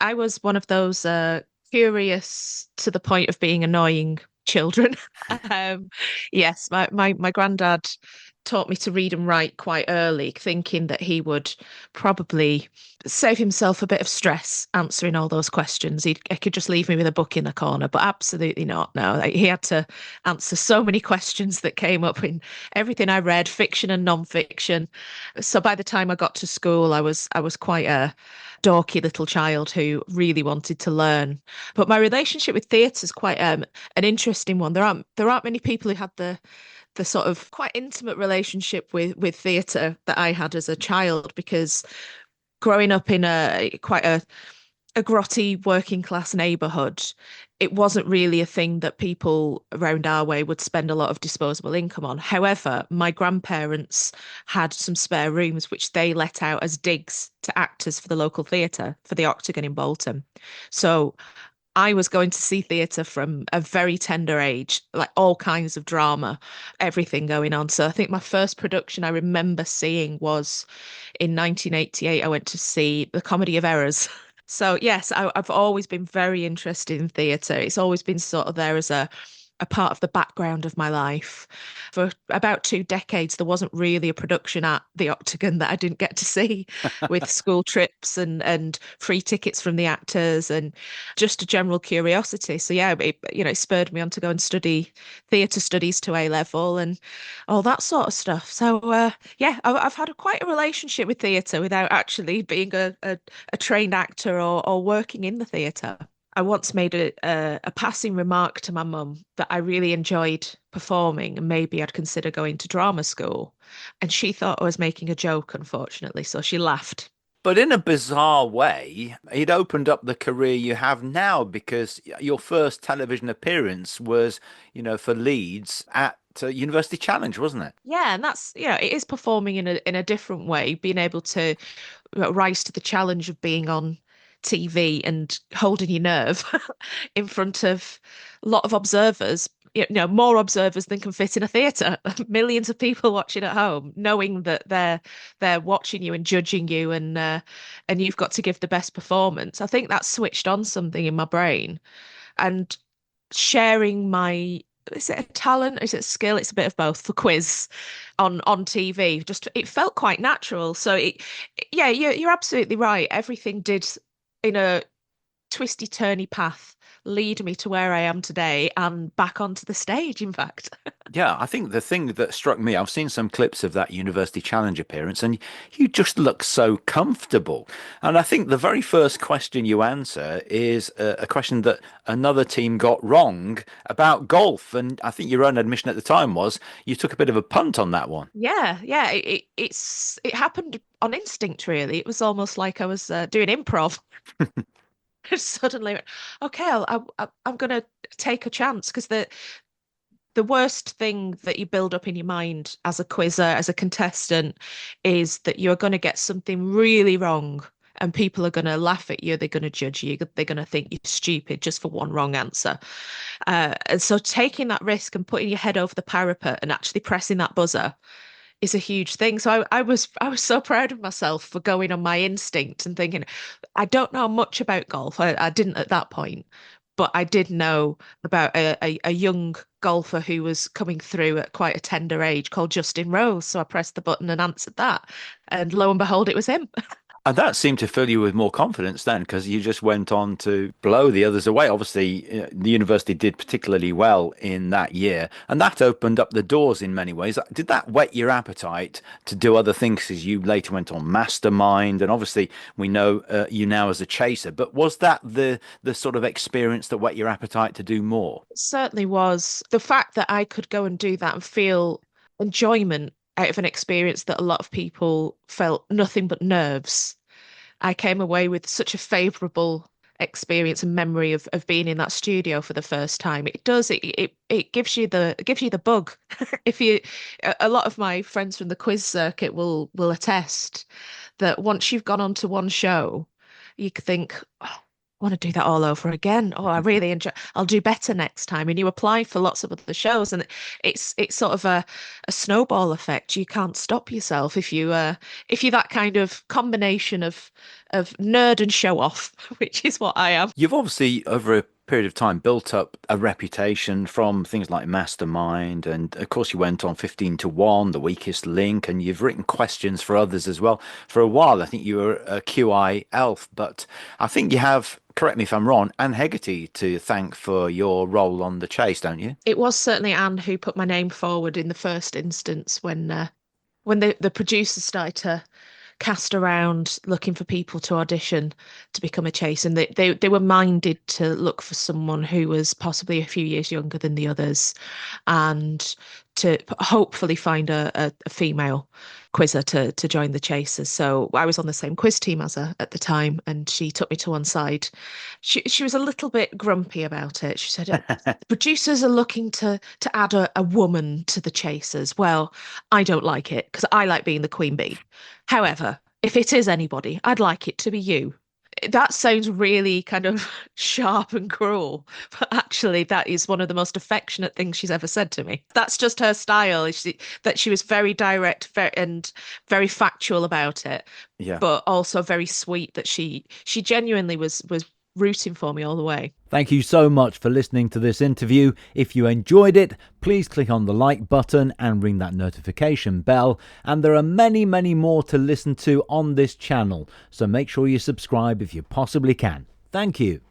I was one of those curious to the point of being annoying children. Um, yes, my granddad taught me to read and write quite early, thinking that he would probably save himself a bit of stress answering all those questions. He could just leave me with a book in the corner, but absolutely not. No, he had to answer so many questions that came up in everything I read, fiction and non-fiction. So by the time I got to school, I was quite a dorky little child who really wanted to learn. But my relationship with theatre is quite an interesting one. There aren't many people who had the sort of quite intimate relationship with theatre that I had as a child because growing up in a quite a grotty working class neighborhood, it wasn't really a thing that people around our way would spend a lot of disposable income on. However, my grandparents had some spare rooms which they let out as digs to actors for the local theatre, for the Octagon in Bolton. So I was going to see theatre from a very tender age, like all kinds of drama, everything going on. So I think my first production I remember seeing was in 1988. I went to see The Comedy of Errors. So yes, I've always been very interested in theatre. It's always been sort of there as a part of the background of my life. For about 2 decades, there wasn't really a production at the Octagon that I didn't get to see, with school trips and free tickets from the actors and just a general curiosity. So yeah, it spurred me on to go and study theatre studies to A level and all that sort of stuff. So yeah, I've had quite a relationship with theatre without actually being a trained actor or working in the theatre. I once made a passing remark to my mum that I really enjoyed performing and maybe I'd consider going to drama school. And she thought I was making a joke, unfortunately, so she laughed. But in a bizarre way, it opened up the career you have now because your first television appearance was, for Leeds at University Challenge, wasn't it? Yeah, and that's, it is performing in a different way, being able to rise to the challenge of being on TV and holding your nerve in front of a lot of observers, more observers than can fit in a theatre, millions of people watching at home, knowing that they're watching you and judging you and you've got to give the best performance. I think that's switched on something in my brain and sharing my is it a talent? Is it a skill? It's a bit of both for quiz on TV. Just it felt quite natural. So yeah, you're absolutely right. Everything did in a twisty turny path lead me to where I am today and back onto the stage, in fact. Yeah, I think the thing that struck me, I've seen some clips of that University Challenge appearance, and you just look so comfortable. And I think the very first question you answer is a question that another team got wrong about golf. And I think your own admission at the time was you took a bit of a punt on that one. Yeah. It happened on instinct, really. It was almost like I was doing improv. Suddenly, okay, I'm gonna take a chance because the worst thing that you build up in your mind as a quizzer, as a contestant, is that you're going to get something really wrong and people are going to laugh at you. They're going to judge you. They're going to think you're stupid just for one wrong answer. And so taking that risk and putting your head over the parapet and actually pressing that buzzer is a huge thing. So I was so proud of myself for going on my instinct and thinking, I don't know much about golf. I didn't at that point, but I did know about a young golfer who was coming through at quite a tender age called Justin Rose. So I pressed the button and answered that. And lo and behold, it was him. And that seemed to fill you with more confidence then, because you just went on to blow the others away. Obviously, the university did particularly well in that year, and that opened up the doors in many ways. Did that whet your appetite to do other things as you later went on Mastermind? And obviously, we know you now as a chaser, but was that the sort of experience that whet your appetite to do more? It certainly was the fact that I could go and do that and feel enjoyment out of an experience that a lot of people felt nothing but nerves. I came away with such a favourable experience and memory of being in that studio for the first time. It does it gives you the bug. If you a lot of my friends from the quiz circuit will attest that once you've gone on to one show, you could think, oh, want to do that all over again. Oh, I really enjoy. I'll do better next time. And you apply for lots of other shows, and it's sort of a snowball effect. You can't stop yourself if you're that kind of combination of nerd and show off, which is what I am. You've obviously, over a period of time, built up a reputation from things like Mastermind, and of course, you went on 15 to 1, The Weakest Link, and you've written questions for others as well. For a while, I think you were a QI elf, but I think you have, correct me if I'm wrong, Anne Hegarty to thank for your role on The Chase, don't you? It was certainly Anne who put my name forward in the first instance when the producers started to cast around looking for people to audition to become a chase, and they were minded to look for someone who was possibly a few years younger than the others, and to hopefully find a female quizzer to join the chasers. So I was on the same quiz team as her at the time, and she took me to one side. She was a little bit grumpy about it. She said, producers are looking to add a woman to the chasers. Well, I don't like it because I like being the queen bee. However, if it is anybody, I'd like it to be you. That sounds really kind of sharp and cruel, but actually, that is one of the most affectionate things she's ever said to me. That's just her style. That she was very direct and very factual about it, Yeah. but also very sweet. That she genuinely was rooting for me all the way. Thank you so much for listening to this interview. If you enjoyed it, please click on the like button and ring that notification bell. And there are many, many more to listen to on this channel, so make sure you subscribe if you possibly can. Thank you.